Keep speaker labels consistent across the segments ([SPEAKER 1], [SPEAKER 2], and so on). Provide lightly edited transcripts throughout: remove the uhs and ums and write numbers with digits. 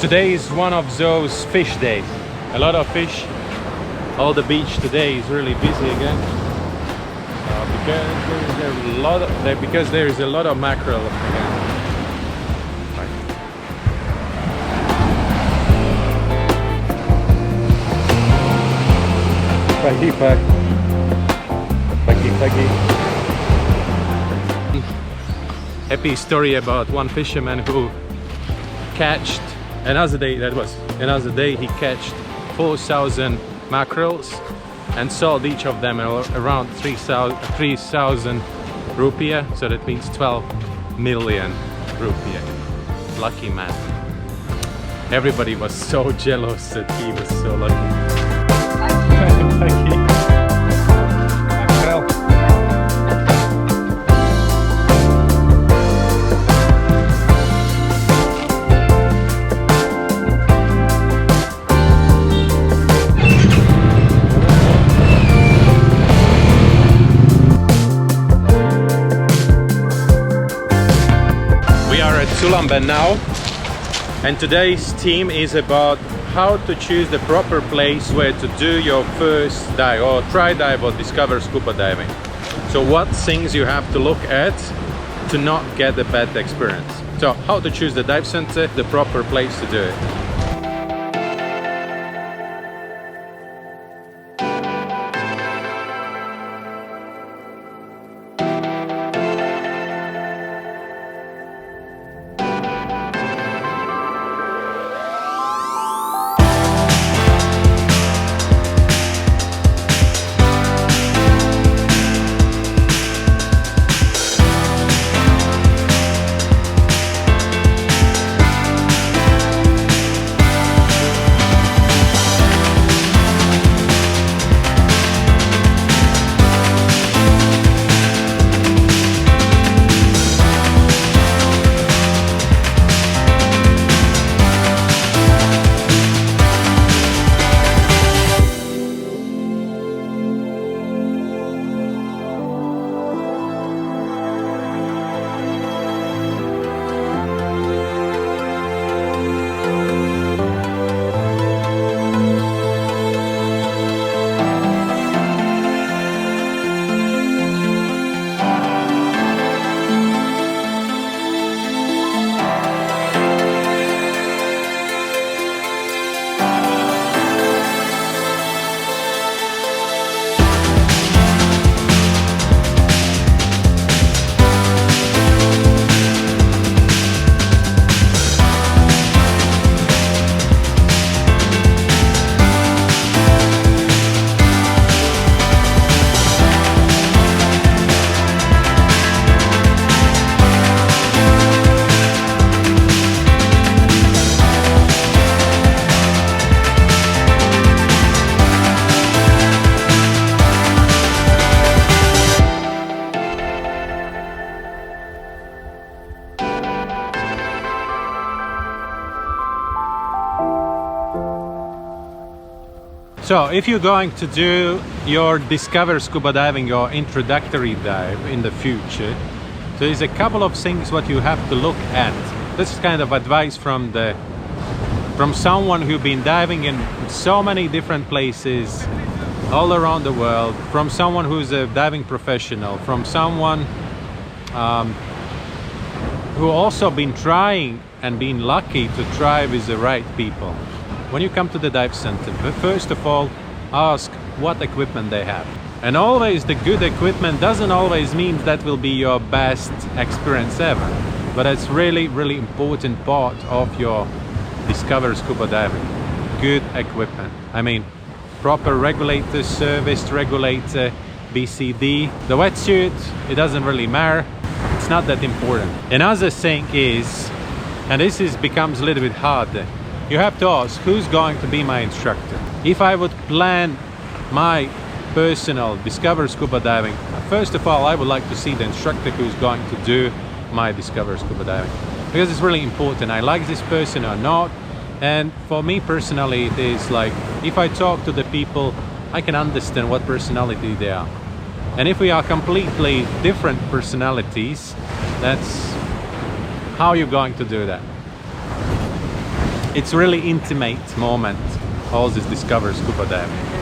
[SPEAKER 1] Today is one of those fish days. A lot of fish. All the beach today is really busy again. Because there is a lot of mackerel again. Pagi. Happy story about one fisherman who catched another day he catched 4,000 mackerels and sold each of them around 3,000 rupiah, so that means 12 million rupiah. Lucky man. Everybody was so jealous that he was so lucky. Tulamben now, and today's theme is about how to choose the proper place where to do your first dive or try dive or discover scuba diving. So what things you have to look at to not get a bad experience. So how to choose the dive center, the proper place to do it. So if you're going to do your Discover Scuba Diving, your introductory dive in the future, so there's a couple of things what you have to look at. This is kind of advice from someone who's been diving in so many different places all around the world, from someone who's a diving professional, from someone who also been trying and been lucky to try with the right people. When you come to the dive center, first of all, ask what equipment they have. And always the good equipment doesn't always mean that will be your best experience ever. But it's really, really important part of your Discover Scuba Diving. Good equipment. I mean, proper regulator, serviced regulator, BCD. The wetsuit, it doesn't really matter. It's not that important. Another thing is, and this becomes a little bit harder, you have to ask who's going to be my instructor. If I would plan my personal Discover Scuba Diving, first of all I would like to see the instructor who's going to do my Discover Scuba Diving, because it's really important. I like this person or not, and for me personally it is like, if I talk to the people I can understand what personality they are, and if we are completely different personalities, that's how you're going to do that. It's really intimate moment, all this Discover scuba diving.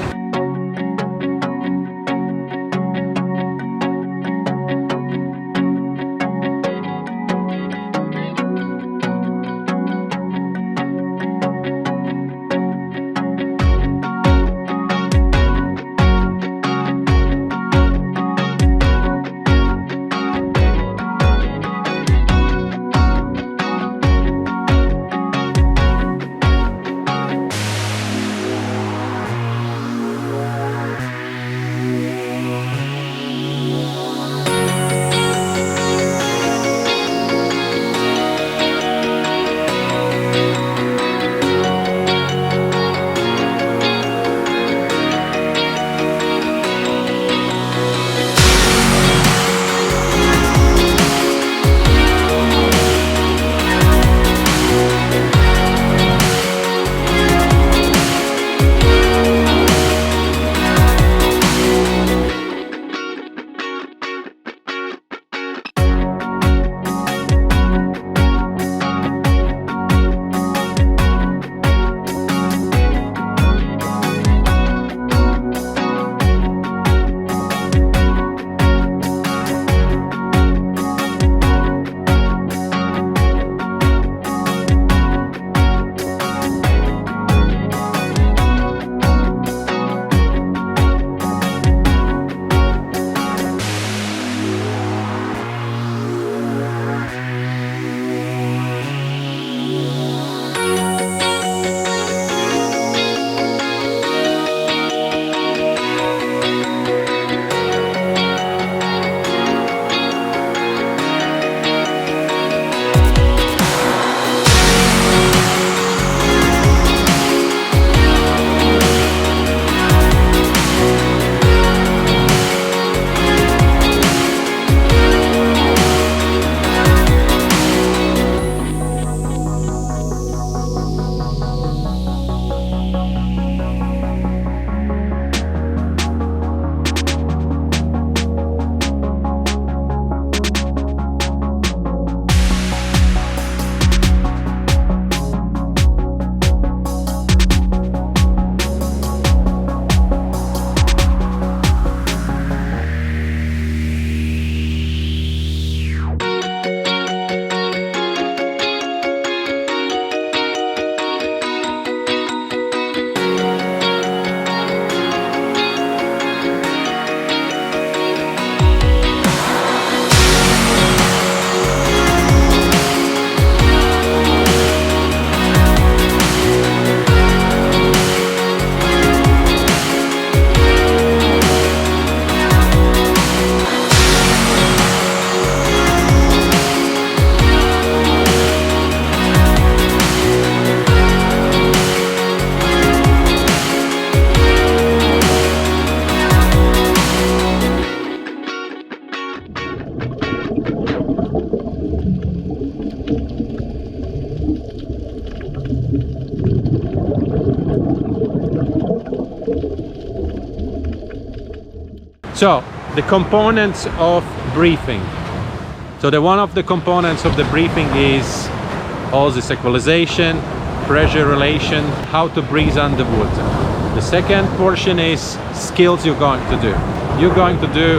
[SPEAKER 1] So the components of briefing. So one of the components of the briefing is all this equalization, pressure relation, how to breathe underwater. The second portion is skills you're going to do. You're going to do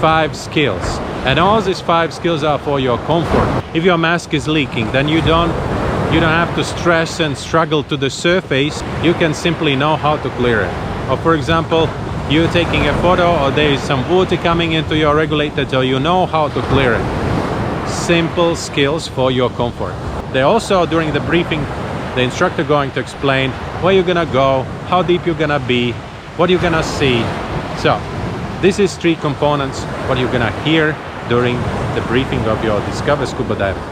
[SPEAKER 1] 5 skills, and all these 5 skills are for your comfort. If your mask is leaking, then you don't have to stress and struggle to the surface. You can simply know how to clear it. Or for example, you're taking a photo or there is some water coming into your regulator, so you know how to clear it. Simple skills for your comfort. They also, during the briefing, the instructor going to explain where you're gonna go, how deep you're gonna be, what you're gonna see. So this is 3 components what you're gonna hear during the briefing of your Discover Scuba Diving.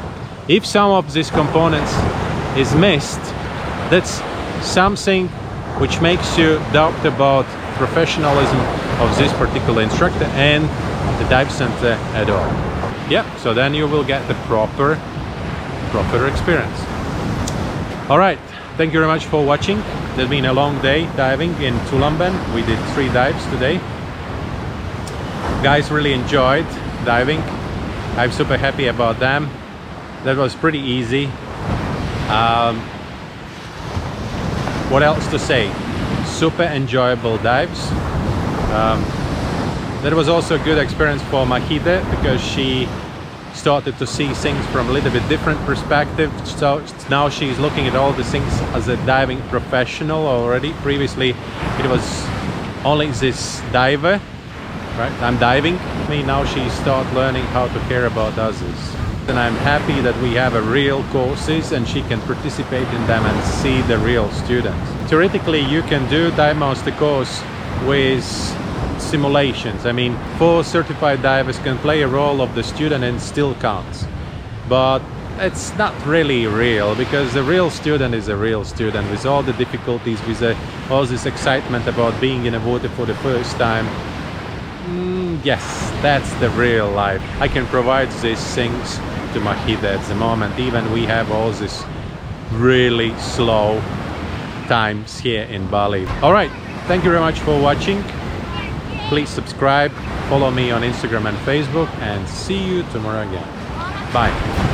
[SPEAKER 1] If some of these components is missed, that's something which makes you doubt about professionalism of this particular instructor and the dive center at all. Yeah, so then you will get the proper experience. All right, thank you very much for watching. There's been a long day diving in Tulamben. We did 3 dives today. Guys really enjoyed diving. I'm super happy about them. That was pretty easy. what else to say? Super enjoyable dives. That was also a good experience for Mahide because she started to see things from a little bit different perspective. So now she's looking at all the things as a diving professional already. Previously it was only this diver, right? I'm diving. Now she starts learning how to care about others. And I'm happy that we have a real courses and she can participate in them and see the real students. Theoretically you can do dive master course with simulations. I mean, 4 certified divers can play a role of the student and still counts. But it's not really real, because the real student is a real student with all the difficulties, with all this excitement about being in the water for the first time. Yes, that's the real life. I can provide these things to Mahide at the moment. Even we have all these really slow times here in Bali. All right, thank you very much for watching. Please subscribe, follow me on Instagram and Facebook, and see you tomorrow again. Bye.